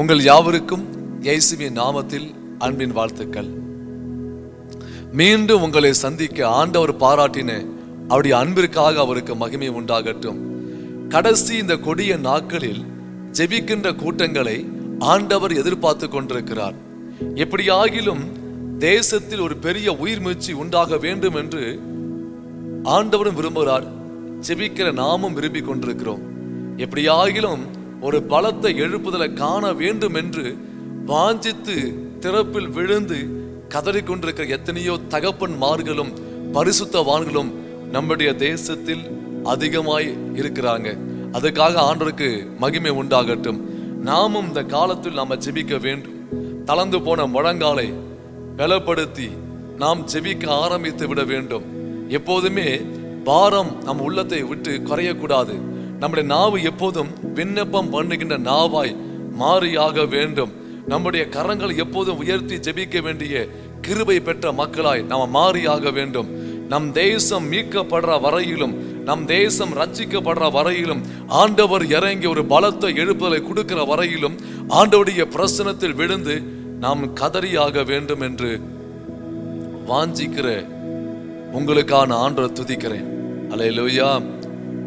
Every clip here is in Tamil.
உங்கள் யாவருக்கும் இயேசுவின் நாமத்தில் அன்பின் வாழ்த்துக்கள். மீண்டும் உங்களை சந்திக்க ஆண்டவர் பாராட்டின அவருடைய அன்பிற்காக அவருக்கு மகிமை உண்டாகட்டும். கடைசி இந்த கொடிய நாட்களில் ஜெபிக்கின்ற கூட்டங்களை ஆண்டவர் எதிர்பார்த்து கொண்டிருக்கிறார். எப்படியாகிலும் தேசத்தில் ஒரு பெரிய உயிர் முயற்சி உண்டாக வேண்டும் என்று ஆண்டவரும் விரும்புகிறார். ஜெபிக்கிற நாமும் விரும்பி கொண்டிருக்கிறோம். எப்படியாகிலும் ஒரு பலத்தை எழுப்புதலை காண வேண்டும் என்று வாஞ்சித்து திறப்பில் விழுந்து கதறிக்கொண்டிருக்கிற எத்தனையோ தகப்பன்மார்களும் பரிசுத்தவான்களும் நம்முடைய தேசத்தில் அதிகமாய் இருக்கிறாங்க. அதுக்காக ஆண்டவருக்கு மகிமை உண்டாகட்டும். நாமும் இந்த காலத்தில் நாம ஜெபிக்க வேண்டும். தளர்ந்து போன முழங்காலை பலப்படுத்தி நாம் ஜெபிக்க ஆரம்பித்து விட வேண்டும். எப்போதுமே பாரம் நம் உள்ளத்தை விட்டு குறையக்கூடாது. நம்முடைய நாவு எப்போதும் விண்ணப்பம் பண்ணுகின்ற நாவாய் மாறியாக வேண்டும். நம்முடைய கரங்களை எப்போதும் உயர்த்தி ஜெபிக்க வேண்டிய கிருபை பெற்ற மக்களாய் நாம் மாறியாக வேண்டும். நம் தேசம் மீட்கப்படுற வரையிலும், நம் தேசம் ரட்சிக்கப்படுற வரையிலும், ஆண்டவர் இறங்கி ஒரு பலத்தை எழுப்புதலை கொடுக்கிற வரையிலும் ஆண்டவருடைய பிரசனத்தில் விழுந்து நாம் கதறியாக வேண்டும் என்று வாஞ்சிக்கிற உங்களுக்கான ஆண்டவரை துதிக்கிறேன். அல்லேலூயா.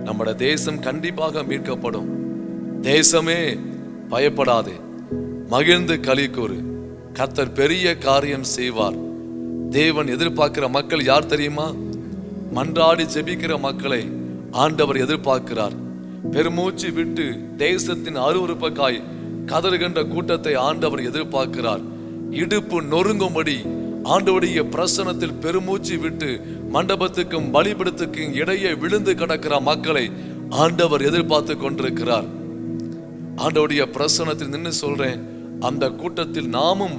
நம்முடைய தேசம் கண்டிப்பாக மீட்கப்படும். தேசமே பயப்படாதே, மகிழ்ந்து களி கூறு. கர்த்தர் பெரிய காரியம் செய்வார். தேவன் எதிர்பார்க்கிற மக்கள் யார் தெரியுமா? மன்றாடி ஜெபிக்கிற மக்களை ஆண்டவர் எதிர்பார்க்கிறார். பெருமூச்சு விட்டு தேசத்தின் அருவருப்பக்காய் கதறுகின்ற கூட்டத்தை ஆண்டவர் எதிர்பார்க்கிறார். இடுப்பு நொறுங்கும்படி ஆண்டவருடைய பிரசனத்தில் பெருமூச்சு விட்டு மண்டபத்துக்கும் பலிபீடத்துக்கும் இடையே விழுந்து கிடக்கிற மக்களை ஆண்டவர் எதிர்பார்த்து கொண்டிருக்கிறார். ஆண்டவருடைய பிரசனத்தில் நின்று சொல்றேன், அந்த கூட்டத்தில் நாமும்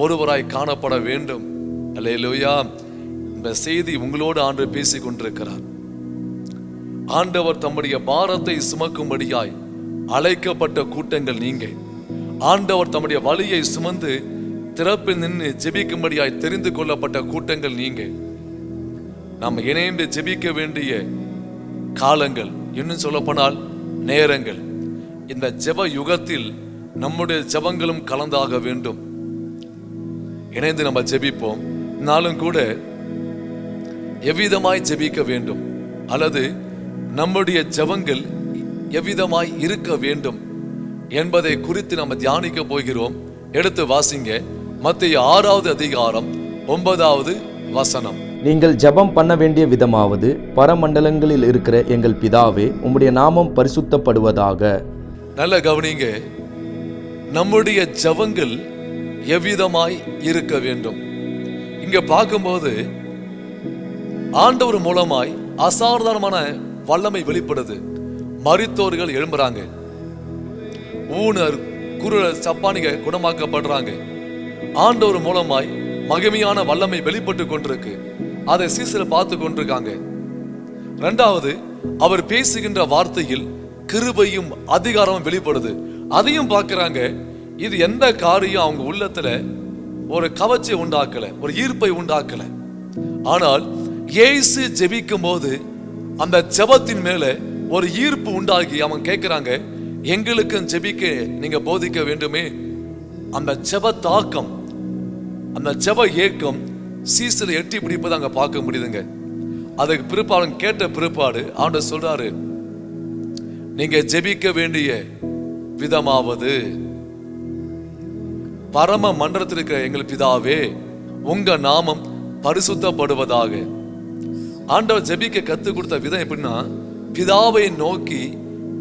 ஒருவராய் காணப்பட வேண்டும். அல்லேலூயா. இந்த செய்தி உங்களோடு ஆண்டவர் பேசிக் கொண்டிருக்கிறார். ஆண்டவர் தம்முடைய பாரத்தை சுமக்கும்படியாய் அழைக்கப்பட்ட கூட்டங்கள் நீங்க. ஆண்டவர் தம்முடைய வலியை சுமந்து திறப்பில் நின்று ஜெபிக்கும்படியாய் தெரிந்து கொள்ளப்பட்ட கூட்டங்கள் நீங்க. நாம் இணைந்து ஜெபிக்க வேண்டிய காலங்கள், இன்னும் சொல்லப்போனால் நேரங்கள். இந்த ஜெப யுகத்தில் நம்முடைய ஜெபங்களும் கலந்தாக வேண்டும். இணைந்து நம்ம ஜெபிப்போம். நாளும் கூட எவ்விதமாய் ஜெபிக்க வேண்டும், அல்லது நம்முடைய ஜெபங்கள் எவ்விதமாய் இருக்க வேண்டும் என்பதை குறித்து நம்ம தியானிக்க போகிறோம். எடுத்து வாசிங்க. மத்தேயு 6வது அதிகாரம் 9வது வசனம். நீங்கள் ஜெபம் பண்ண வேண்டிய விதமாவது, பரமண்டலங்களில் இருக்கிற எங்கள் பிதாவே, உம்முடைய நாமம் பரிசுத்தப்படுவதாக. நல்ல கவனிங்க. நம்முடைய ஜெபங்கள் எவ்விதமாய் இருக்க வேண்டும். இங்க பார்க்கும்போது ஆண்டவர் மூலமாய் அசாதாரணமான வல்லமை வெளிப்படுது. மரித்தோர்கள் எழும்புறாங்க, ஊனர் குருடர் சப்பானிக குணமாக்கப்படுறாங்க. ஆண்டவர் மூலமாய் மகிமையான வல்லமை வெளிப்பட்டு கொண்டிருக்கு. அதை சீசரை பார்த்து கொண்டிருக்காங்க. இரண்டாவது, அவர் பேசுகின்ற வார்த்தையில் கிருபையும் அதிகாரமும் வெளிப்படுது. அதையும் பார்க்கிறாங்க. இது எந்த காரியம் அவங்க உள்ளத்துல ஒரு கவர்ச்சியை உண்டாக்கல, ஒரு ஈர்ப்பை உண்டாக்கல. ஆனால் இயேசு ஜெபிக்கும் போது அந்த ஜெபத்தின் மேல ஒரு ஈர்ப்பு உண்டாகி அவங்க கேட்கிறாங்க, எங்களுக்கும் ஜெபிக்க நீங்க போதிக்க வேண்டுமே. அந்த ஜெப தாக்கம், அந்த ஜெப ஏக்கம் சீசரை எட்டி பிடிப்பதை அங்க பார்க்க முடியுதுங்க. அதுக்கு பிற்பாடு கேட்ட பிற்பாடு ஆண்டவர் சொல்றாரு, நீங்க ஜெபிக்க வேண்டிய விதமாவது, பரம மண்டலத்தில் இருக்கிற எங்கள் பிதாவே, உங்க நாமம் பரிசுத்தப்படுவதாக. ஆண்டவர் ஜெபிக்க கத்துக் கொடுத்த விதம் எப்படின்னா, பிதாவை நோக்கி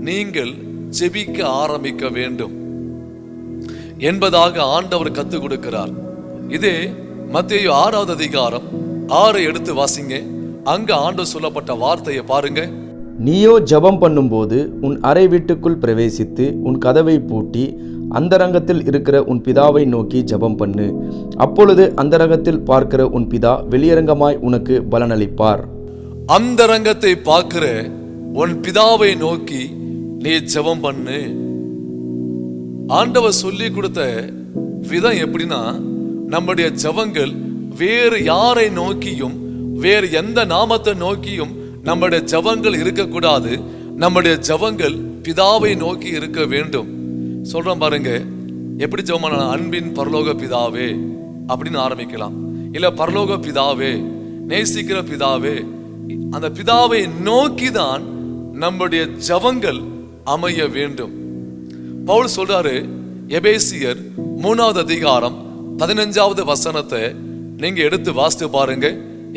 நீங்கள் ஜெபிக்க ஆரம்பிக்க வேண்டும் என்பதாக ஆண்டவர் கத்துக் கொடுக்கிறார். இதே மத்தேயு 6வது அதிகாரம் 6 எடுத்து வாசிங்க. அங்க ஆண்டவர் சொல்லப்பட்ட வார்த்தையை பாருங்க. நீயோ ஜெபம் பண்ணும்போது உன் அறை வீட்டுக்குள் பிரவேசித்து உன் கதவை பூட்டி அந்தரங்கத்தில் இருக்கிற உன் பிதாவை நோக்கி ஜெபம் பண்ணு. அப்பொழுது அந்தரங்கத்தில் பார்க்கிற உன் பிதா வெளியரங்கமாய் உனக்கு பலனளிப்பார். அந்தரங்கத்தை பார்க்கிற உன் பிதாவை நோக்கி நீ ஜெபம் பண்ணு. ஆண்டவர் சொல்லி கொடுத்த விதம் எப்படின்னா, நம்முடைய ஜெபங்கள் வேறு யாரை நோக்கியும் வேறு எந்த நாமத்தை நோக்கியும் நம்முடைய ஜெபங்கள் இருக்கக்கூடாது. நம்முடைய ஜெபங்கள் பிதாவை நோக்கி இருக்க வேண்டும். சொல்றோம் பாருங்க, எப்படி ஜெபம் பண்ணலாம்? அன்பின் பரலோக பிதாவே அப்படின்னு ஆரம்பிக்கலாம். இல்ல பரலோக பிதாவே, நேசிக்கிற பிதாவே, அந்த பிதாவை நோக்கிதான் நம்முடைய ஜெபங்கள் அமைய வேண்டும். பவுல் சொல்றாரு, எபேசியர் 3வது அதிகாரம் 15வது வசனத்தை நீங்க எடுத்து வாசித்து பாருங்க.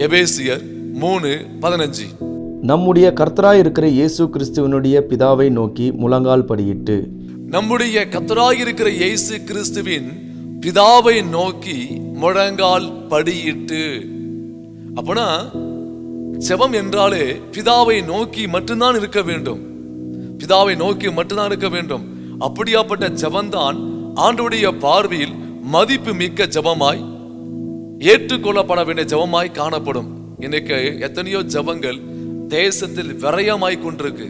எபேசியர் 3:15. நம்முடைய கர்த்தராய் இருக்கிற இயேசு கிறிஸ்துவனுடைய பிதாவை நோக்கி முழங்கால் படியிட்டு. நம்முடைய கர்த்தராய் இருக்கிற இயேசு கிறிஸ்துவின் பிதாவை நோக்கி முழங்கால் படியிட்டு. அப்பனா ஜெபம் என்றாலே பிதாவை நோக்கி மட்டும்தான் இருக்க வேண்டும். பிதாவை நோக்கி மட்டும்தான் இருக்க வேண்டும். அப்படியாப்பட்ட ஜெபம்தான் ஆண்டவருடைய பார்வையில் மதிப்பு மிக்க ஜெபமாய், ஏற்றுக்கொள்ளப்பட வேண்டிய ஜெபமாய் காணப்படும். இன்னைக்கு எத்தனையோ ஜெபங்கள் தேசத்தில் விரயமாய் கொண்டிருக்கு.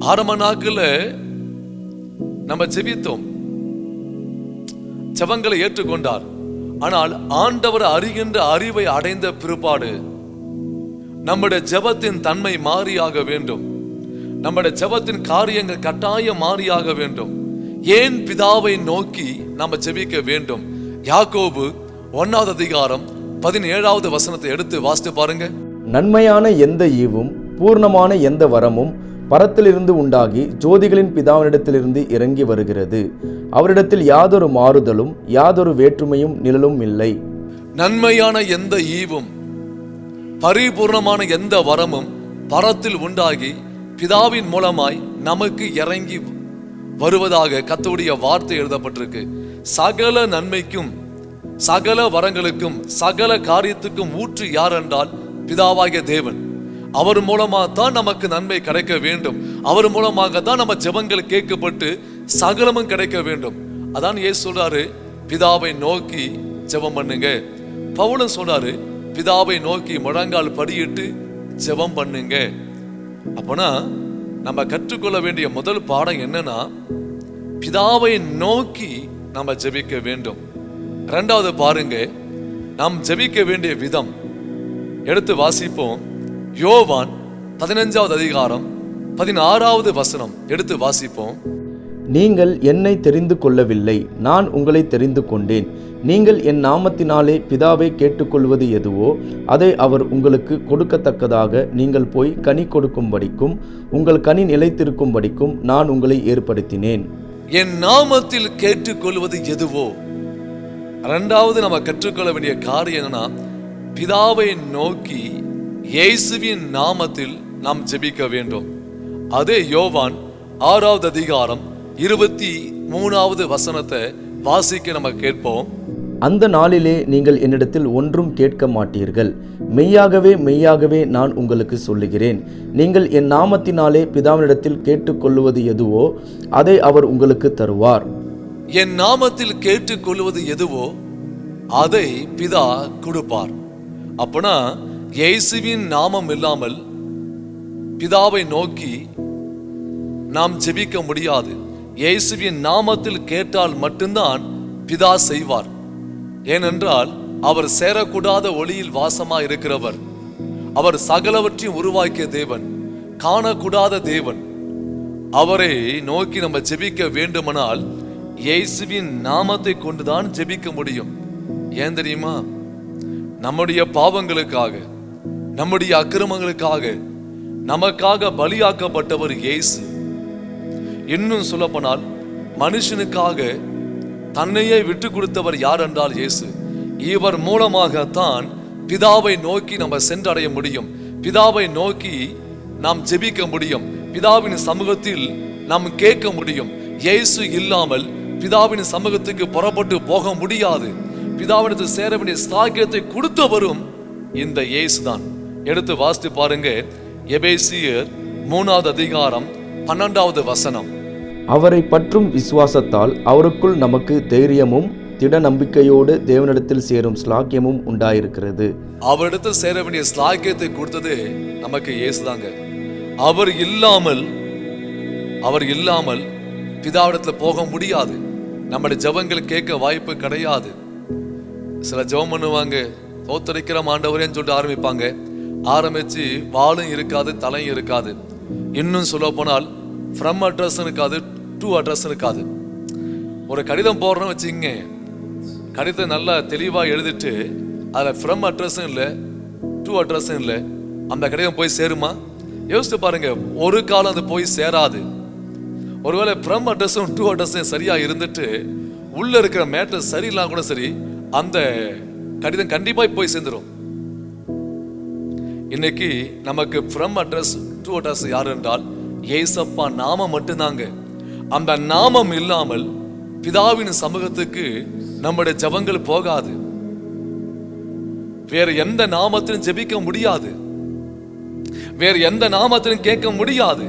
ஆரம்ப நாட்கள்ல நம்ம ஜெபித்தோம், ஜெபங்களை ஏற்றுக்கொண்டார். ஆனால் ஆண்டவர் அறிகின்ற அறிவை அடைந்த பிற்பாடு நம்முடைய ஜெபத்தின் தன்மை மாறியாக வேண்டும். நம்முடைய ஜெபத்தின் காரியங்கள் கட்டாயம் மாறியாக வேண்டும். ஏன் பிதாவை நோக்கி நம்ம ஜெபிக்க வேண்டும்? யாக்கோபு 1வது அதிகாரம் 17வது வசனத்தை எடுத்து வாசித்து பாருங்க. நன்மையான எந்த ஈவும் பூர்ணமான எந்த வரமும் பரத்திலிருந்து உண்டாகி ஜோதிகளின் பிதாவினிடத்திலிருந்து இறங்கி வருகிறது. அவரிடத்தில் யாதொரு மாறுதலும் யாதொரு வேற்றுமையும் நிழலும் இல்லை. நன்மையான எந்த ஈவும் பரிபூர்ணமான எந்த வரமும் பரத்தில் உண்டாகி பிதாவின் மூலமாய் நமக்கு இறங்கி வருவதாக கர்த்தருடைய வார்த்தை எழுதப்பட்டிருக்கு. சகல நன்மைக்கும் சகல வரங்களுக்கும் சகல காரியத்துக்கும் ஊற்று யார் என்றால் பிதாவாகிய தேவன். அவர் மூலமாக தான் நமக்கு நன்மை கிடைக்க வேண்டும். அவர் மூலமாக தான் நம்ம ஜெபங்கள் கேட்கப்பட்டு சகலமும் கிடைக்க வேண்டும். அதான் இயேசு சொல்றாரு, பிதாவை நோக்கி ஜெபம் பண்ணுங்க. பவுலும் சொல்றாரு, பிதாவை நோக்கி முழங்கால் படியிட்டு ஜெபம் பண்ணுங்க. அப்பனா நம்ம கற்றுக்கொள்ள வேண்டிய முதல் பாடம் என்னன்னா, பிதாவை நோக்கி நம்ம ஜெபிக்க வேண்டும். 2வது பாருங்க, நாம் ஜெபிக்க வேண்டிய விதம் எடுத்து வாசிப்போம். யோவான் 15வது அதிகாரம் 16வது வசனம் எடுத்து வாசிப்போம். நீங்கள் என்னை தெரிந்து கொள்ளவில்லை, நான் உங்களை தெரிந்து கொண்டேன். நீங்கள் என் நாமத்தினாலே பிதாவை கேட்டுக்கொள்வது எதுவோ அதை அவர் உங்களுக்கு கொடுக்கத்தக்கதாக நீங்கள் போய் கனி கொடுக்கும்படிக்கும் உங்கள் கனி நிலைத்திருக்கும்படிக்கும் நான் உங்களை ஏற்படுத்தினேன். என் நாமத்தில் கேட்டுக்கொள்வது எதுவோ. 2வது நம்ம கற்றுக்கொள்ள வேண்டிய காரியம் என்னன்னா, பிதாவை நோக்கி இயேசுவின் நாமத்தில் நாம் ஜெபிக்க வேண்டும். அதே யோவான் 6வது அதிகாரம் 23வது வசனத்தை வாசிக்க நம்ம கேட்போம். அந்த நாளிலே நீங்கள் என்னிடத்தில் ஒன்றும் கேட்க மாட்டீர்கள். மெய்யாகவே மெய்யாகவே நான் உங்களுக்கு சொல்லுகிறேன், நீங்கள் என் நாமத்தினாலே பிதாவினிடத்தில் கேட்டுக்கொள்வது எதுவோ அதை அவர் உங்களுக்கு தருவார். என் நாமத்தில் கேட்டுக்கொள்வது எதுவோ அதை பிதா கொடுப்பார். அப்பனா இயேசுவின் நாமம் இல்லாமல் பிதாவை நோக்கி நாம் ஜெபிக்க முடியாது. இயேசுவின் நாமத்தில் கேட்டால் மட்டும்தான் பிதா செய்வார். ஏனென்றால் அவர் சேரக்கூடாத ஒளியில் வாசமா இருக்கிறவர். அவர் சகலவற்றையும் உருவாக்கிய தேவன், காணக்கூடாத தேவன். அவரை நோக்கி நம்ம ஜெபிக்க வேண்டுமானால் இயேசுவின் நாமத்தை கொண்டுதான் ஜெபிக்க முடியும். ஏன் தெரியுமா? நம்முடைய பாவங்களுக்காக, நம்முடைய அக்கிரமங்களுக்காக நமக்காக பலியாக்கப்பட்டவர் இயேசு. இன்னும் சொல்லப்போனால் மனுஷனுக்காக தன்னையே விட்டு கொடுத்தவர் யார் என்றால் இயேசு. இவர் மூலமாகத்தான் பிதாவை நோக்கி நம்ம சென்றடைய முடியும். பிதாவை நோக்கி நாம் ஜெபிக்க முடியும். பிதாவின் சமூகத்தில் நாம் கேட்க முடியும். இயேசு இல்லாமல் பிதாவின் சமூகத்துக்கு புறப்பட்டு போக முடியாது. பிதாவிடத்தில் சேர வேண்டிய சாக்கியத்தை கொடுத்தவரும் இந்த இயேசுதான். எடுத்து வாசித்து பாருங்க. எபேசியர் 3வது அதிகாரம் 12வது வசனம். அவரை பற்றும் விசுவாசத்தால் அவருக்குள் நமக்கு தைரியமும் திட நம்பிக்கையோடு தேவனிடத்தில் சேரும் ஸ்லாக்கியமும் உண்டாயிருக்கிறது. அவரிடத்தில் சேர வேண்டிய ஸ்லாக்கியத்தை கொடுத்தது நமக்கு இயேசுதாங்க. அவர் இல்லாமல் பிதாவிடத்துல போக முடியாது. நம்முடைய ஜெபங்கள் கேட்க வாய்ப்பு கிடையாது. சில ஜெபம் பண்ணுவாங்க, தோத்தரிக்கிற ஆண்டவரேன்னு சொல்லிட்டு ஆரம்பிப்பாங்க. ஆரம்பிச்சு வாளும் இருக்காது, தலையும் இருக்காது. இன்னும் சொல்ல போனால் ஃப்ரம் அட்ரஸ் இருக்காது, டு அட்ரஸ் இருக்காது. ஒரு கடிதம் போடுறோம்னு வச்சுங்க, கடிதத்தை நல்லா தெளிவாக எழுதிட்டு அதில் ஃப்ரம் அட்ரஸும் இல்லை, டு அட்ரஸும் இல்லை, அந்த கடிதம் போய் சேருமா? யோசித்து பாருங்க, ஒரு காலம் அது போய் சேராது. ஒருவேளை ஃப்ரம் அட்ரஸும் டு அட்ரஸும் சரியா இருந்துட்டு உள்ள இருக்கிற மேட்டர் சரியில்லாம் கூட சரி, அந்த கடிதம் கண்டிப்பா போய் சேர்ந்துடும். இன்னைக்கு நமக்கு ஃப்ரம் அட்ரஸ் டு அட்ரஸ் யார் என்றால் ஏசப்பா நாமம் மட்டும்தாங்க. அந்த நாமம் இல்லாமல் பிதாவின் சமூகத்துக்கு நம்முடைய ஜெபங்கள் போகாது. வேற எந்த நாமத்திலும் ஜெபிக்க முடியாது, வேற எந்த நாமத்திலும் கேட்க முடியாது.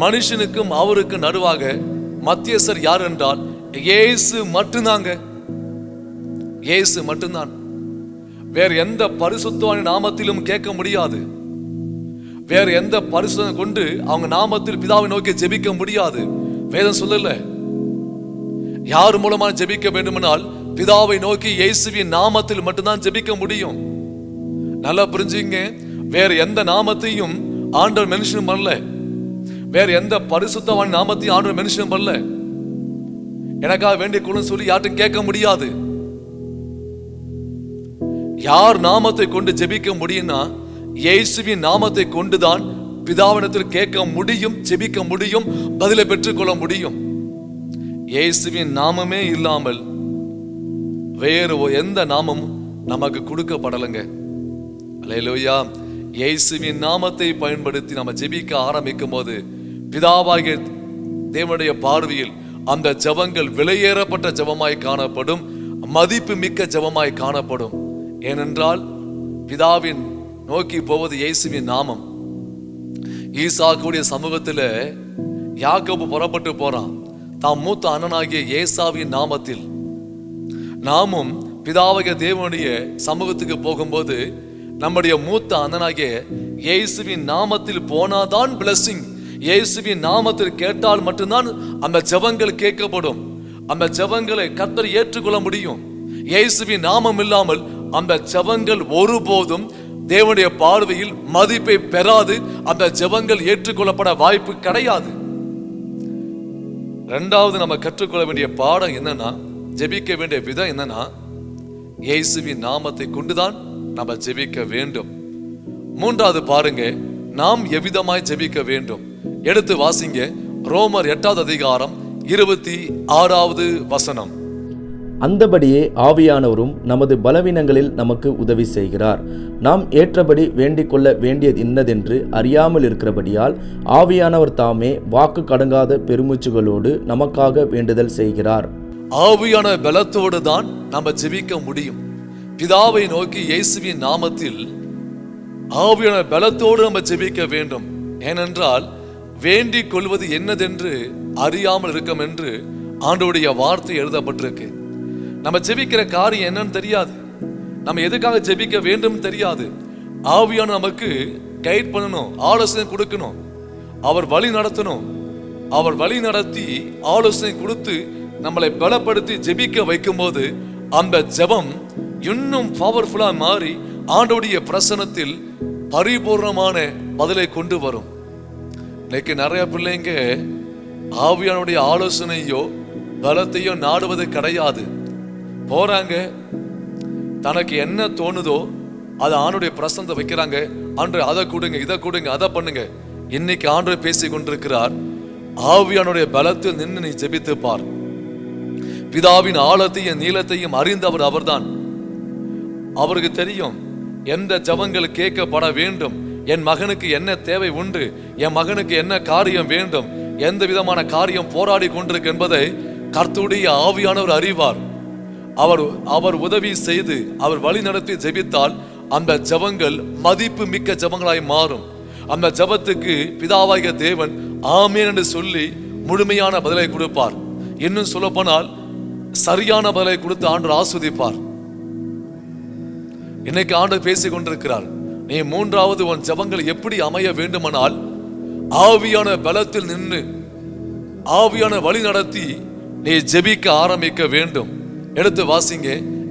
மனுஷனுக்கும் அவருக்கு நடுவாக மத்தியஸ்தர் யார் என்றால் இயேசு மட்டும்தாங்க. இயேசு மட்டும்தான். வேற எந்த பரிசுத்தமான நாமத்திலும் கேட்க முடியாது. வேற எந்த பரிசுத்தம் கொண்டு அவங்க நாமத்தில் பிதாவை நோக்கி ஜெபிக்க முடியாது. வேதம் சொல்லல யார் மூலமா ஜெபிக்க வேண்டுமானால் பிதாவை நோக்கி இயேசுவின் நாமத்தில் மட்டும்தான் ஜெபிக்க முடியும். நல்லா புரிஞ்சுங்க, வேற எந்த நாமத்தையும் ஆண்டவர் மென்ஷன் பண்ணல, வேற எந்த பரிசுத்தமான நாமத்தையும் ஆண்டவர் மென்ஷன் பண்ணல. எனக்காக வேண்டிய கொள்ளும் சொல்லி யார்ட்டும் கேட்க முடியாது. யார் நாமத்தை கொண்டு ஜெபிக்க முடியும்னா இயேசுவின் நாமத்தை கொண்டுதான் பிதாவிடத்தில் கேட்க முடியும், ஜெபிக்க முடியும், பதிலை பெற்றுக்கொள்ள முடியும். இயேசுவின் நாமமே இல்லாமல் வேறு எந்த நாமமும் நமக்கு கொடுக்கப்படலைங்க. அல்லேலூயா. இயேசுவின் நாமத்தை பயன்படுத்தி நம்ம ஜெபிக்க ஆரம்பிக்கும் போது பிதாவாகிய தேவனுடைய பார்வையில் அந்த ஜெபங்கள் விலையேறப்பட்ட ஜெபமாய் காணப்படும், மதிப்பு மிக்க ஜெபமாய் காணப்படும். ஏனென்றால் பிதாவின் நோக்கி போவது இயேசுவின் நாமம். ஈசாக்குடைய சமூகத்துல யாக்கோபு புறப்பட்டு போறான் தாம் மூத்த அண்ணனாகிய ஏசாவின் நாமத்தில். நாமும் பிதாவாகிய தேவனுடைய சமூகத்துக்கு போகும்போது நம்முடைய மூத்த அண்ணனாகிய இயேசுவின் நாமத்தில் போனாதான் பிளஸிங். இயேசுவின் நாமத்தில் கேட்டால் மட்டும்தான் அந்த ஜெபங்கள் கேட்கப்படும். அந்த ஜெபங்களை கர்த்தர் ஏற்றுக்கொள்ள முடியும். இயேசுவின் நாமம் இல்லாமல் அந்த ஜெபங்கள் ஒருபோதும் தேவனுடைய பார்வையில் மதிப்பை பெறாது. அந்த ஜெபங்கள் ஏற்றுக்கொள்ளப்பட வாய்ப்பு கிடையாது. இரண்டாவது நம்ம கற்றுக்கொள்ள வேண்டிய பாடம் என்னன்னா, ஜெபிக்க வேண்டிய விதம் என்னன்னா, இயேசுவின் நாமத்தை கொண்டுதான் நம்ம ஜெபிக்க வேண்டும். மூன்றாவது பாருங்க, நாம் எவ்விதமாய் ஜெபிக்க வேண்டும். எடுத்து வாசிங்க ரோமர் 8வது அதிகாரம் 26வது வசனம். அந்தபடியே ஆவியானவரும் நமது பலவீனங்களில் நமக்கு உதவி செய்கிறார். நாம் ஏற்றபடி வேண்டிக் கொள்ள வேண்டியது இன்னதென்று அறியாமல் இருக்கிறபடியால் ஆவியானவர் தாமே வாக்கு கடங்காத பெருமூச்சுகளோடு நமக்காக வேண்டுதல் செய்கிறார். ஆவியான பலத்தோடு தான் நம்ம ஜெபிக்க முடியும். பிதாவை நோக்கி இயேசுவின் நாமத்தில் ஆவியான பலத்தோடு நம்ம ஜெபிக்க வேண்டும். ஏனென்றால் வேண்டிக் கொள்வது என்னதென்று அறியாமல் இருக்கும் என்று ஆண்டவருடைய வார்த்தை எழுதப்பட்டிருக்கு. நம்ம ஜெபிக்கிற காரியம் என்னன்னு தெரியாது, நம்ம எதுக்காக ஜெபிக்க வேண்டும் தெரியாது. ஆவியான நமக்கு கைட் பண்ணணும், ஆலோசனை கொடுக்கணும், அவர் வழி நடத்தணும். அவர் வழி நடத்தி ஆலோசனை கொடுத்து நம்மளை பலப்படுத்தி ஜெபிக்க வைக்கும் போது அந்த ஜெபம் இன்னும் பவர்ஃபுல்லா மாறி ஆண்டவருடைய பிரசன்னத்தில் பரிபூர்ணமான பதிலை கொண்டு வரும். இன்னைக்கு நிறைய பிள்ளைங்க ஆவியானுடைய ஆலோசனையோ பலத்தையோ நாடுவது கிடையாது. போறாங்க, தனக்கு என்ன தோணுதோ அதை ஆண்டுடைய பிரசன்னத்தை வைக்கிறாங்க. ஆண்டு அதை கொடுங்க, இதை கொடுங்க, அதை பண்ணுங்க. இன்னைக்கு ஆண்டு பேசி கொண்டிருக்கிறார், ஆவியானுடைய பலத்தில் நின்று நீ ஜெபித்து பார். பிதாவின் ஆழத்தையும் நீளத்தையும் அறிந்தவர் அவர்தான். அவருக்கு தெரியும் எந்த ஜெபங்கள் கேட்கப்பட வேண்டும், என் மகனுக்கு என்ன தேவை உண்டு, என் மகனுக்கு என்ன காரியம் வேண்டும், எந்த விதமான காரியம் போராடி கொண்டிருக்கு என்பதை கர்த்தருடைய ஆவியானவர் அறிவார். அவர் உதவி செய்து அவர் வழி நடத்தி ஜெபித்தால் அந்த ஜெபங்கள் மதிப்பு மிக்க ஜெபங்களாய் மாறும். அந்த ஜெபத்துக்கு பிதாவாகிய தேவன் ஆமென் என்று சொல்லி முழுமையான பதிலை கொடுப்பார். இன்னும் சொல்ல போனால் சரியான பதிலை கொடுத்து ஆண்டவர் ஆஸ்வதிப்பார். இன்னைக்கு ஆண்டவர் பேசிக் கொண்டிருக்கிறார், நீ மூன்றாவது உன் ஜெபங்கள் எப்படி அமைய வேண்டுமானால் ஆவியான பலத்தில் நின்று ஆவியான வழி நடத்தி நீ ஜெபிக்க ஆரம்பிக்க வேண்டும். எடுத்து வாசிங்க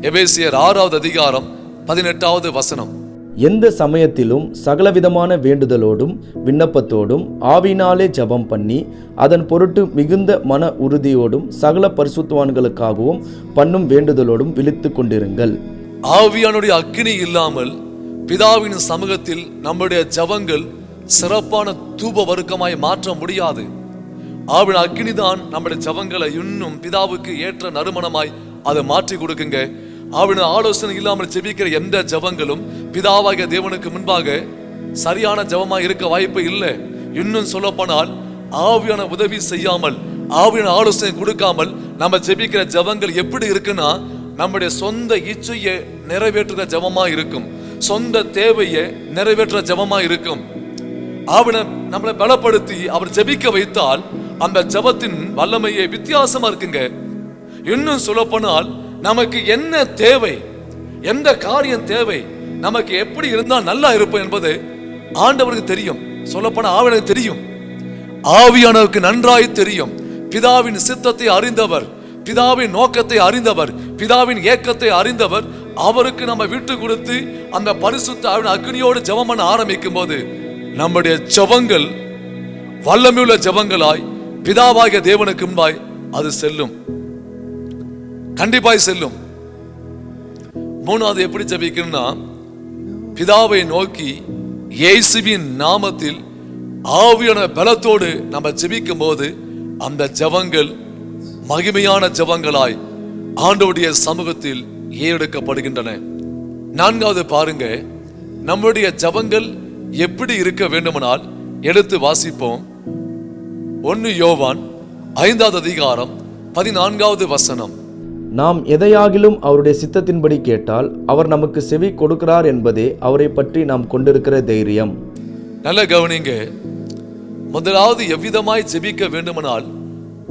எபேசியர் 6வது அதிகாரம் 18வது வசனம். எந்த சமயத்திலும் சகலவிதமான வேண்டுதலோடும் விண்ணப்பத்தோடும் ஆவினாலே ஜெபம் பண்ணி அதன் பொருட்டு மிகுந்த மன உறுதியோடும் சகல பரிசுத்தவான்களுக்காகவும் பண்ணும் வேண்டுதலோடும் விழித்து கொண்டிருங்கள். ஆவியானுடைய அக்கினி இல்லாமல் பிதாவின் சமூகத்தில் நம்முடைய ஜெபங்கள் சிறப்பான தூப வர்க்கமாய் மாற்ற முடியாது. ஆவின் அக்கினி தான் நம்முடைய ஜெபங்களை இன்னும் பிதாவுக்கு ஏற்ற நறுமணமாய் அதை மாற்றி கொடுக்குங்க. ஆவின் ஆலோசனை இல்லாமல் ஜெபிக்கிற எந்த ஜெபங்களும் பிதாவாகிய தேவனுக்கு முன்பாக சரியான ஜெபமாய் இருக்க வாய்ப்பு இல்லை. இன்னும் சொல்ல போனால் ஆவியான உதவி செய்யாமல் ஆவியான ஆலோசனை கொடுக்காமல் நம்ம ஜெபிக்கிற ஜெபங்கள் எப்படி இருக்குன்னா நம்முடைய சொந்த இச்சையை நிறைவேற்றுற ஜெபமா இருக்கும், சொந்த தேவையை நிறைவேற்ற ஜெபமா இருக்கும். ஆவினை நம்மளை பலப்படுத்தி அவர் ஜெபிக்க வைத்தால் அந்த ஜெபத்தின் வல்லமையே வித்தியாசமா இருக்குங்க. இன்னும் சொல்ல போனால் நமக்கு என்ன தேவை, எந்த காரியம் தேவை, நமக்கு எப்படி இருந்தா நல்லா இருப்போம் என்பது ஆண்டவருக்கு தெரியும். சொல்லப்போனா ஆவியானவருக்கு தெரியும். ஆவியானவருக்கு நன்றாய் தெரியும். பிதாவின் சித்தத்தை அறிந்தவர், பிதாவின் நோக்கத்தை அறிந்தவர், பிதாவின் ஏக்கத்தை அறிந்தவர். அவருக்கு நம்ம விட்டு கொடுத்து அந்த பரிசுத்த ஆவியின் அக்னியோடு ஜெபம் பண்ண ஆரம்பிக்கும் போது நம்முடைய ஜெபங்கள் வல்லமையுள்ள ஜெபங்களாய் பிதாவாகிய தேவனுக்கு முன்பாய் அது செல்லும், கண்டிப்பாய் செல்லும். மூணாவது எப்படி ஜெபிக்கணும்னா பிதாவை நோக்கி இயேசுவின் நாமத்தில் ஆவியான பலத்தோடு நம்ம ஜெபிக்கும் போது அந்த ஜெபங்கள் மகிமையான ஜெபங்களாய் ஆண்டவருடைய சமூகத்தில் ஏறெடுக்கப்படுகின்றன. நான்காவது பாருங்க, நம்முடைய ஜெபங்கள் எப்படி இருக்க வேண்டுமானால் எடுத்து வாசிப்போம். 1 யோவான் 5வது அதிகாரம் 14வது வசனம். நாம் எதையாகிலும் அவருடைய சித்தத்தின்படி கேட்டால் அவர் நமக்கு செவி கொடுக்கிறார் என்பதே அவரை பற்றி நாம் கொண்டிருக்கிற தைரியம். நல்ல கவனிங்க. முதலாவது எவ்விதமாய் ஜெபிக்க வேண்டுமானால்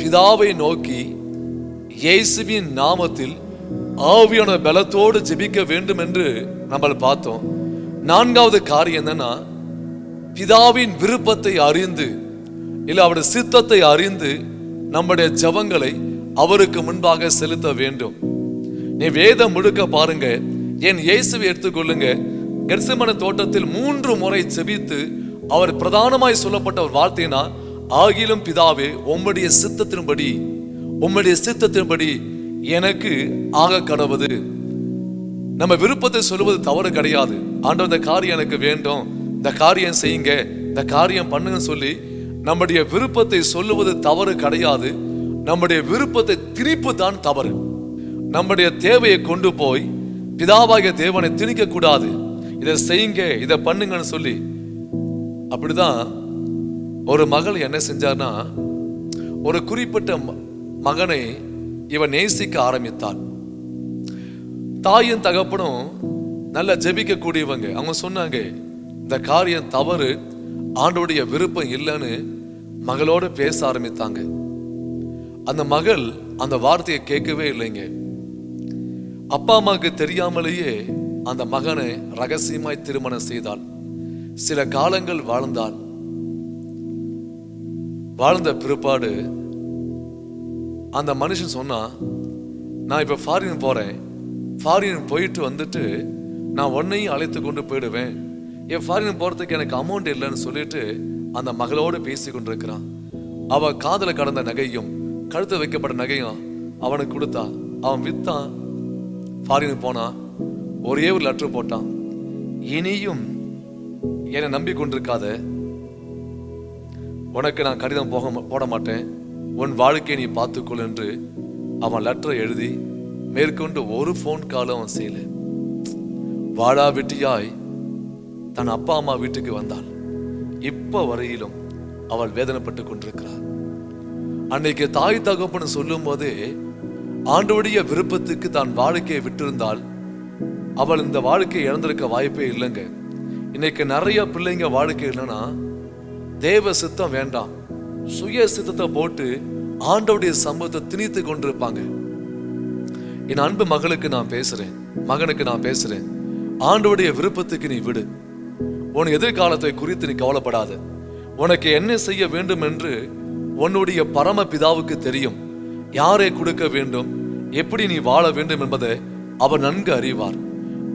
பிதாவை நோக்கி இயேசுவின் நாமத்தில் ஆவியான பலத்தோடு ஜெபிக்க வேண்டும் என்று நம்ம பார்த்தோம். நான்காவது காரியம் என்னன்னா பிதாவின் விருப்பத்தை அறிந்து இல்ல அவருடைய சித்தத்தை அறிந்து நம்முடைய ஜெபங்களை அவருக்கு முன்பாக செலுத்த வேண்டும். நீ வேதம் முழுக்க பாருங்க, என் இயேசுவை எடுத்துக்கொள்ளுங்க. கெத்செமனே தோட்டத்தில் 3 முறை ஜெபித்து அவர் பிரதானமாய் சொல்லப்பட்ட ஒரு வார்த்தைனா, ஆகிலும் பிதாவே உம்முடைய சித்தத்தின்படி எனக்கு ஆக கடவுது. நம்ம விருப்பத்தை சொல்லுவது தவறு கிடையாது. ஆண்டவர் இந்த காரியம் எனக்கு வேண்டும், இந்த காரியம் செய்யுங்க, இந்த காரியம் பண்ணுங்க சொல்லி நம்முடைய விருப்பத்தை சொல்லுவது தவறு கிடையாது. நம்முடைய விருப்பத்தை திணிப்பு தான் தவறு. நம்முடைய தேவையை கொண்டு போய் பிதாவாகிய தேவனை திணிக்க கூடாது. இதை செய்யுங்க, இதை பண்ணுங்கன்னு சொல்லி. அப்படிதான் ஒரு மகள் என்ன செஞ்சார்னா, ஒரு குறிப்பிட்ட மகனை இவன் நேசிக்க ஆரம்பித்தாள். தாயும் தகப்பனும் நல்ல ஜெபிக்க கூடியவங்க. அவங்க சொன்னாங்க இந்த காரியம் தவறு, ஆண்டோடைய விருப்பம் இல்லைன்னு மகளோடு பேச ஆரம்பித்தாங்க. அந்த மகள் அந்த வார்த்தையை கேட்கவே இல்லைங்க. அப்பா அம்மாவுக்கு தெரியாமலேயே அந்த மகனை ரகசியமாய் திருமணம் செய்தாள். சில காலங்கள் வாழ்ந்தாள். வாழ்ந்த பிற்பாடு அந்த மனுஷன் சொன்னா, நான் இப்ப ஃபாரின் போறேன், ஃபாரின் போயிட்டு வந்துட்டு நான் உன்னையும் அழைத்து கொண்டு போயிடுவேன், என் ஃபாரின் போறதுக்கு எனக்கு அமௌண்ட் இல்லைன்னு சொல்லிட்டு அந்த மகளோடு பேசி கொண்டிருக்கிறான். அவ காதல கடந்த நகையும் கழுத்து வைக்கப்பட்ட நகையும் அவனுக்கு கொடுத்தா. அவன் வித்தான், ஃபாரின் போனா. ஒரே ஒரு லெட்டர் போட்டான், இனியும் என்னை நம்பி கொண்டிருக்காத, உனக்கு நான் கடிதம் போட மாட்டேன், உன் வாழ்க்கையை நீ பார்த்துக்கொள் என்று அவன் லெட்டரை எழுதி மேற்கொண்டு ஒரு போன் காலும் அவன் செய்யல. வாழா வெட்டியாய் தன் அப்பா அம்மா வீட்டுக்கு வந்தாள். இப்ப வரையிலும் அவள் வேதனைப்பட்டு கொண்டிருக்கிறாள். அன்னைக்கு தாய் தகப்பன்னு சொல்லும் போதே ஆண்டவருடைய விருப்பத்துக்கு தான் வாழ்க்கையை விட்டிருந்தால் அவள் இந்த வாழ்க்கையை இழந்திருக்க வாய்ப்பே இல்லைங்க. இன்னைக்கு நிறைய பிள்ளைங்க வாழ்க்கை இல்லைன்னா தேவ சித்தம் வேண்டாம், சுய சித்தத்தை போட்டு ஆண்டவருடைய சம்பவத்தை திணித்து கொண்டிருப்பாங்க. என் அன்பு மகளுக்கு நான் பேசுறேன், மகனுக்கு நான் பேசுறேன், ஆண்டவருடைய விருப்பத்துக்கு நீ விடு. உன் எதிர்காலத்தை குறித்து நீ கவலைப்படாத. உனக்கு என்ன செய்ய வேண்டும் என்று உன்னுடைய பரம பிதாவுக்கு தெரியும். யாரை கொடுக்க வேண்டும், எப்படி நீ வாழ வேண்டும் என்பதை அவர் நன்கு அறிவார்.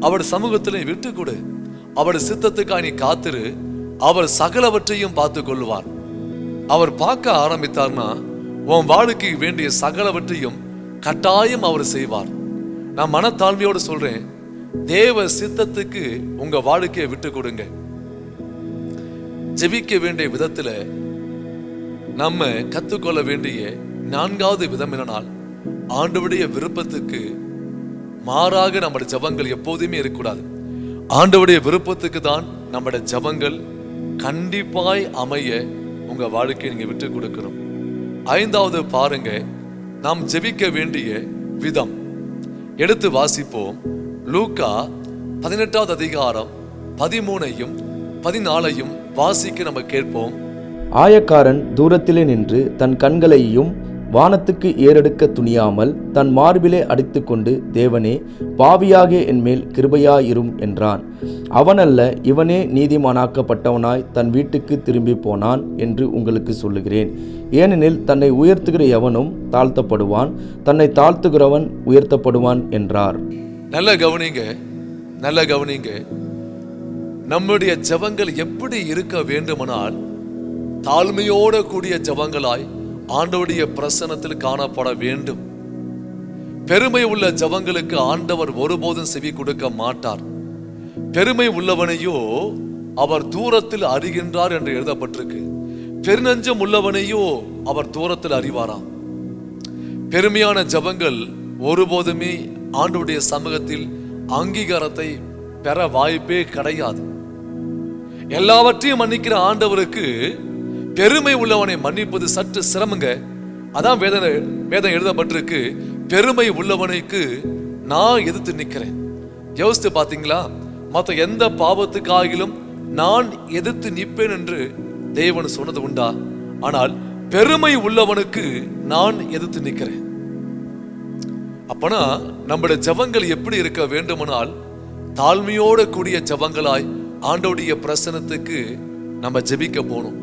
அவர் சமூகத்திலே விட்டு கொடு. அவர் சித்தத்துக்காய் நீ காத்திரு, அவர் சகலவற்றையும் பார்த்து கொள்வார். அவர் பார்க்க ஆரம்பித்தார்னா உன் வாழ்க்கைக்கு வேண்டிய சகலவற்றையும் கட்டாயம் அவர் செய்வார். நான் மனத்தாழ்மையோடு சொல்றேன், தேவ சித்தத்துக்கு உங்க வாழ்க்கையை விட்டு கொடுங்க. ஜெபிக்க வேண்டிய விதத்துல நம்ம கத்துக்கொள்ள வேண்டிய 4வது விதம் என்னனால், ஆண்டவருடைய விருப்பத்துக்கு மாறாக நம்முடைய ஜபங்கள் எப்போதுமே இருக்கக்கூடாது. ஆண்டவருடைய விருப்பத்துக்கு தான் நம்முடைய ஜபங்கள் கண்டிப்பாய் அமைய உங்க வாழ்க்கையை நீங்க விட்டு கொடுக்கணும். 5வது பாருங்க, நாம் ஜெபிக்க வேண்டிய விதம். எடுத்து வாசிப்போம். லூக்கா 18வது அதிகாரம் 13ஐயும் 14ஐயும் வாசிக்க நம்ம கேட்போம். ஆயக்காரன் தூரத்திலே நின்று தன் கண்களையும் வானத்துக்கு ஏறெடுக்க துணியாமல் தன் மார்பிலே அடித்துக்கொண்டு, தேவனே, பாவியாகிய என்மேல் கிருபையாயிரும் என்றான். அவனல்ல, இவனே நீதிமானாக்கப்பட்டவனாய் தன் வீட்டுக்கு திரும்பி போனான் என்று உங்களுக்கு சொல்லுகிறேன். ஏனெனில் தன்னை உயர்த்துகிற எவனும் தாழ்த்தப்படுவான், தன்னை தாழ்த்துகிறவன் உயர்த்தப்படுவான் என்றார். நல்ல கவனிங்க, நல்ல கவனிங்க. நம்முடைய ஜெபங்கள் எப்படி இருக்க வேண்டுமானால் தாழ்மையோட கூடிய ஜெபங்களாய் ஆண்டவருடைய பிரசன்னத்தில் காணப்பட வேண்டும். பெருமை உள்ள ஜெபங்களுக்கு ஆண்டவர் ஒருபோதும் செவி கொடுக்க மாட்டார். பெருமை உள்ளவனையோ அவர் தூரத்தில் அறிகின்றார் என்று எழுதப்பட்டிருக்கு. பெருநஞ்சம் உள்ளவனையோ அவர் தூரத்தில் அறிவாராம். பெருமையான ஜெபங்கள் ஒருபோதுமே ஆண்டவருடைய சமூகத்தில் அங்கீகாரத்தை பெற வாய்ப்பே கிடையாது. எல்லாவற்றையும் மன்னிக்கிற ஆண்டவருக்கு பெருமை உள்ளவனை மன்னிப்பது சற்று சிரமங்க. அதான் வேதம் எழுதப்பட்டிருக்கு, பெருமை உள்ளவனுக்கு நான் எதிர்த்து நிற்கிறேன். யோசித்து பாத்தீங்களா? மற்ற எந்த பாவத்துக்காகிலும் நான் எதிர்த்து நிற்பேன் என்று தேவன் சொன்னது உண்டா? ஆனால் பெருமை உள்ளவனுக்கு நான் எதிர்த்து நிற்கிறேன். அப்பனா நம்முடைய ஜெபங்கள் எப்படி இருக்க வேண்டுமானால் தாழ்மையோட கூடிய ஜெபங்களாய் ஆண்டவருடைய பிரசன்னத்துக்கு நம்ம ஜெபிக்க போகணும்.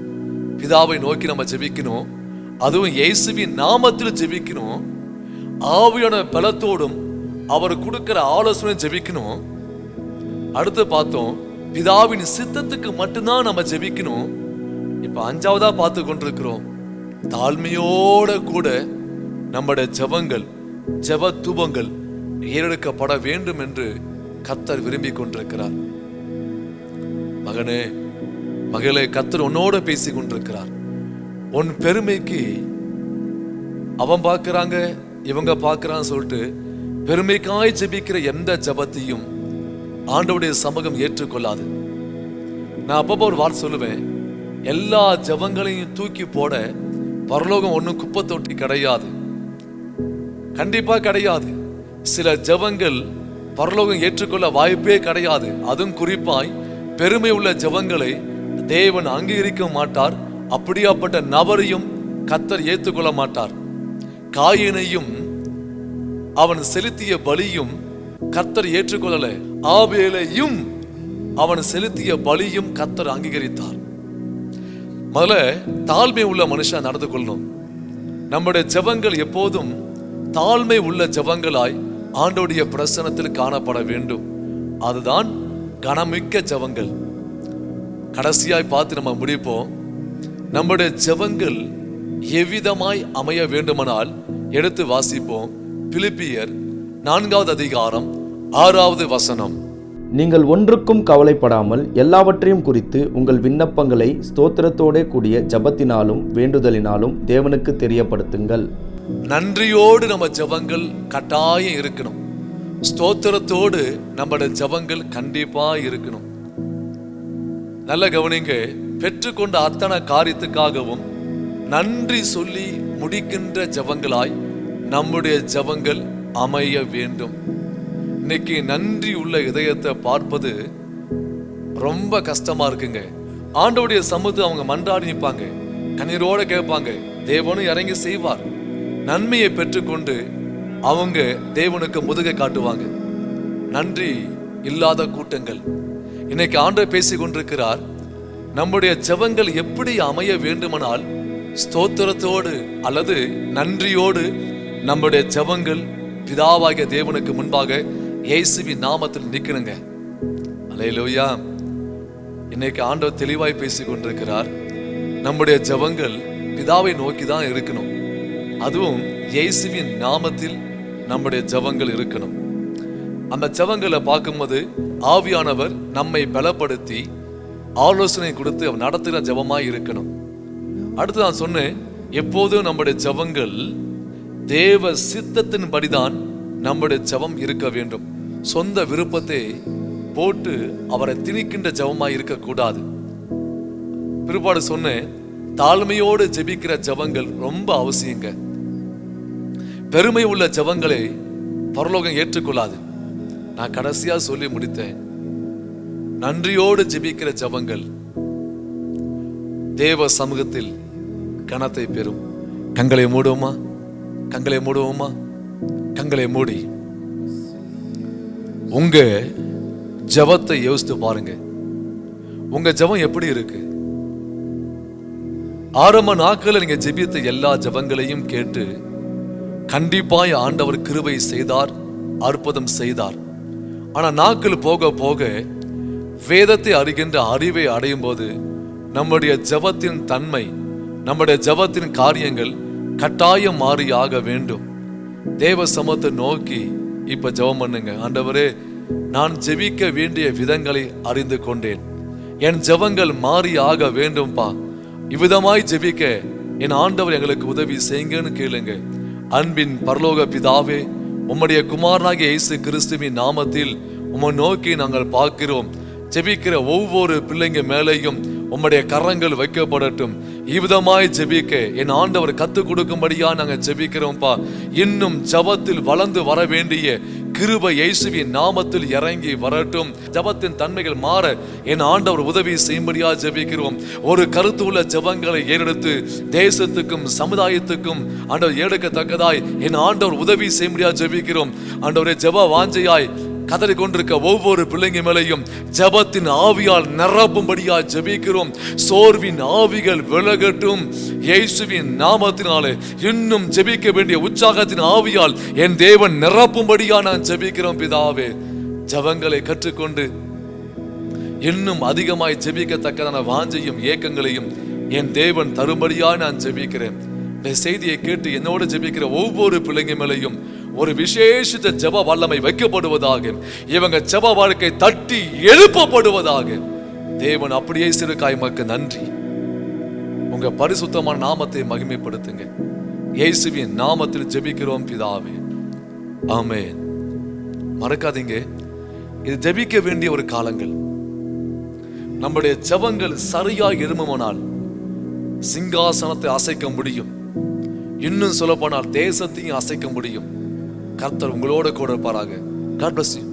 பிதாவை நோக்கி நம்ம ஜெபிக்கணும். அதுவும் இயேசுவின் நாமத்தில் ஜெபிக்கணும். ஆவியான பலத்தோடும் அவர் கொடுக்கிற ஆலோசனை ஜெபிக்கணும். அடுத்து பார்த்தோம், பிதாவின் சித்தத்துக்கு மட்டும்தான் நம்ம ஜெபிக்கணும். இப்ப 5வதா பார்த்து கொண்டிருக்கிறோம், தாழ்மையோட கூட நம்முடைய ஜெபங்கள், ஜெப தூபங்கள் ஏறெடுக்கப்பட வேண்டும் என்று கர்த்தர் விரும்பி கொண்டிருக்கிறார். மகனே, மகளே, கர்த்தர் உன்னோட பேசி கொண்டிருக்கிறார். உன் பெருமைக்கு அவன் பார்க்கிறாங்க, இவங்க பார்க்கிறான்னு சொல்லிட்டு பெருமைக்காய் ஜெபிக்கிற எந்த ஜெபத்தையும் ஆண்டவருடைய சமூகம் ஏற்றுக்கொள்ளாது. நான் அப்பப்போ ஒரு வார்த்தை சொல்லுவேன், எல்லா ஜெபங்களையும் தூக்கி போட பரலோகம் ஒன்றும் குப்பை தொட்டி கிடையாது, கண்டிப்பா கிடையாது. சில ஜெபங்கள் பரலோகம் ஏற்றுக்கொள்ள வாய்ப்பே கிடையாது. அதுவும் குறிப்பாய் பெருமை உள்ள ஜெபங்களை தேவன் அங்கீகரிக்க மாட்டார். அப்படியாப்பட்ட நபரையும் கர்த்தர் ஏற்றுக்கொள்ள மாட்டார். காயினையும் அவன் செலுத்திய பலியும் கர்த்தர் ஏற்றுக்கொள்ளல. ஆபேலையும் அவன் செலுத்திய பலியும் கர்த்தர் அங்கீகரித்தார். முதல்ல தாழ்மை உள்ள மனுஷன் நடந்து கொள்ளணும். நம்முடைய ஜெபங்கள் எப்போதும் தாழ்மை உள்ள ஜெபங்களாய் ஆண்டவருடைய பிரசன்னத்தில் காணப்பட வேண்டும். அதுதான் கனமிக்க ஜெபங்கள். கடைசியாய் பார்த்து நம்ம முடிப்போம். நம்முடைய ஜெபங்கள் எவ்விதமாய் அமைய வேண்டுமானால் எடுத்து வாசிப்போம். பிலிப்பியர் 4வது அதிகாரம் 6வது வசனம். நீங்கள் ஒன்றுக்கும் கவலைப்படாமல் எல்லாவற்றையும் குறித்து உங்கள் விண்ணப்பங்களை ஸ்தோத்திரத்தோட கூடிய ஜெபத்தினாலும் வேண்டுதலினாலும் தேவனுக்கு தெரியப்படுத்துங்கள். நன்றியோடு நம்ம ஜெபங்கள் கட்டாயம் இருக்கணும். ஸ்தோத்திரத்தோடு நம்முடைய ஜெபங்கள் கண்டிப்பா இருக்கணும். நல்ல கவனிங்க, பெற்றுக்கொண்ட அத்தனை காரியத்துக்காகவும் நன்றி சொல்லி முடிக்கின்ற ஜெபங்களாய் நம்முடைய ஜெபங்கள் அமைய வேண்டும். இன்னைக்கு நன்றி உள்ள இதயத்தை பார்ப்பது ரொம்ப கஷ்டமா இருக்குங்க. ஆண்டவருடைய சமூகத்தை அவங்க மன்றாடி நிற்பாங்க, கண்ணீரோட கேட்பாங்க, தேவனும் இறங்கி செய்வார். நன்மையை பெற்றுக்கொண்டு அவங்க தேவனுக்கு முதுகை காட்டுவாங்க. நன்றி இல்லாத கூட்டங்கள். இன்னைக்கு ஆண்டவர் பேசி கொண்டிருக்கிறார். நம்முடைய ஜெபங்கள் எப்படி அமைய வேண்டுமானால் ஸ்தோத்திரத்தோடு அல்லது நன்றியோடு நம்முடைய ஜெபங்கள் பிதாவாகிய தேவனுக்கு முன்பாக இயேசுவின் நாமத்தில் நிக்கணுங்க. அல்லேலூயா. இன்னைக்கு ஆண்டவர் தெளிவாய் பேசிக் கொண்டிருக்கிறார். நம்முடைய ஜெபங்கள் பிதாவை நோக்கி தான் இருக்கணும். அதுவும் இயேசுவின் நாமத்தில் நம்முடைய ஜெபங்கள் இருக்கணும். அந்த ஜெபங்களை பார்க்கும்போது ஆவியானவர் நம்மை பலப்படுத்தி ஆலோசனை கொடுத்து அவர் நடத்துகிற ஜெபமாய் இருக்கணும். அடுத்து நான் சொன்னேன், எப்போதும் நம்முடைய ஜெபங்கள் தேவ சித்தத்தின் படிதான் நம்முடைய ஜெபம் இருக்க வேண்டும். சொந்த விருப்பத்தை போட்டு அவரை திணிக்கின்ற ஜெபமாய் இருக்கக்கூடாது. பிற்பாடு சொன்னேன், தாழ்மையோடு ஜெபிக்கிற ஜெபங்கள் ரொம்ப அவசியங்க. பெருமை உள்ள ஜெபங்களை பரலோகம் ஏற்றுக்கொள்ளாது. நான் கடைசியா சொல்லி முடித்தேன், நன்றியோடு ஜெபிக்கிற ஜெபங்கள் தேவ சமூகத்தில் கனத்தை பெறும். கண்களை மூடுவோமா? கண்களை மூடுவோமா? கண்களை மூடி உங்க ஜெபத்தை யோசித்து பாருங்க. உங்க ஜெபம் எப்படி இருக்கு? ஆரம்ப நாட்களில் நீங்க ஜெபித்த எல்லா ஜெபங்களையும் கேட்டு கண்டிப்பாய் ஆண்டவர் கிருபை செய்தார், அற்புதம் செய்தார். ஆனா நாட்கள் போக போக வேதத்தை அறிகின்ற அறிவை அடையும் போது நம்முடைய ஜெபத்தின் தன்மை, நம்முடைய ஜெபத்தின் காரியங்கள் கட்டாயம் மாறி ஆக வேண்டும். தேவ சமூகத்தை நோக்கி இப்ப ஜெபம் பண்ணுங்க. ஆண்டவரே, நான் ஜெபிக்க வேண்டிய விதங்களை அறிந்து கொண்டேன். என் ஜெபங்கள் மாறி ஆக வேண்டும்பா. இவ்விதமாய் ஜெபிக்க என் ஆண்டவர் எங்களுக்கு உதவி செய்யுங்கன்னு கேளுங்க. அன்பின் பரலோக பிதாவே, உம்முடைய குமாரனாகிய இயேசு கிறிஸ்துவின் நாமத்தில் உம்மை நோக்கி நாங்கள் பார்க்கிறோம். ஜெபிக்கிற ஒவ்வொரு பிள்ளைங்க மேலேயும் உம்முடைய கரங்கள் வைக்கப்படட்டும். இவ்விதமாய் ஜெபிக்க என் ஆண்டவர் கத்துக் கொடுக்கும்படியா நாங்கள் ஜெபிக்கிறோம்ப்பா. இன்னும் ஜெபத்தில் வளர்ந்து வர வேண்டிய கிருபை இயேசுவின் நாமத்தில் இறங்கி வரட்டும். ஜெபத்தின் தன்மைகள் மாற என் ஆண்டவர் உதவி செய்யும்படியா ஜெபிக்கிறோம். ஒரு கருத்து உள்ள ஜெபங்களை ஏறெடுத்து தேசத்துக்கும் சமுதாயத்துக்கும் ஆண்டவர் ஏற்கத்தக்கதாய் என் ஆண்டவர் உதவி செய்யும்படியா ஜெபிக்கிறோம். ஆண்டவரே, ஜெப வாஞ்சையாய் கதறி கொண்டிருக்க ஒவ்வொரு பிள்ளைங்க மேலையும் ஜெபத்தின் ஆவியால் நிரப்பும்படியா ஜெபிக்கிறோம். சோர்வின் ஆவிகள் விலகட்டும் இயேசுவின் நாமத்தினாலே. இன்னும் ஜெபிக்க வேண்டிய உற்சாகத்தின் ஆவியால் என் தேவன் நிரப்பும்படியா நான் ஜெபிக்கிறோம் பிதாவே. ஜெபங்களை கற்றுக்கொண்டு இன்னும் அதிகமாய் ஜெபிக்கத்தக்கதான வாஞ்சையும் ஏக்கங்களையும் என் தேவன் தரும்படியா நான் ஜெபிக்கிறேன். இந்த செய்தியை கேட்டு என்னோடு ஜெபிக்கிற ஒவ்வொரு பிள்ளைங்க மேலையும் ஒரு விசேஷித்த ஜெப வல்லமை வைக்கப்படுவதாக, இவங்க ஜெப வாழ்க்கை தட்டி எழுப்பப்படுவதாக. தேவன் அப்படியே சிறுகாய் மக்கு நன்றி. உங்க பரிசுத்தமான நாமத்தை மகிமைப்படுத்துங்க. இயேசுவின் நாமத்தில் ஜெபிக்கிறோம் பிதாவே, ஆமென். மறக்காதீங்க, இது ஜெபிக்க வேண்டிய ஒரு காலங்கள். நம்முடைய ஜெபங்கள் சரியாய் எழும்புமானால் சிங்காசனத்தை அசைக்க முடியும். இன்னும் சொல்ல போனால் தேசத்தையும் அசைக்க முடியும். கர்த்தர் உங்களோட கூட இருப்பாராக. God bless you.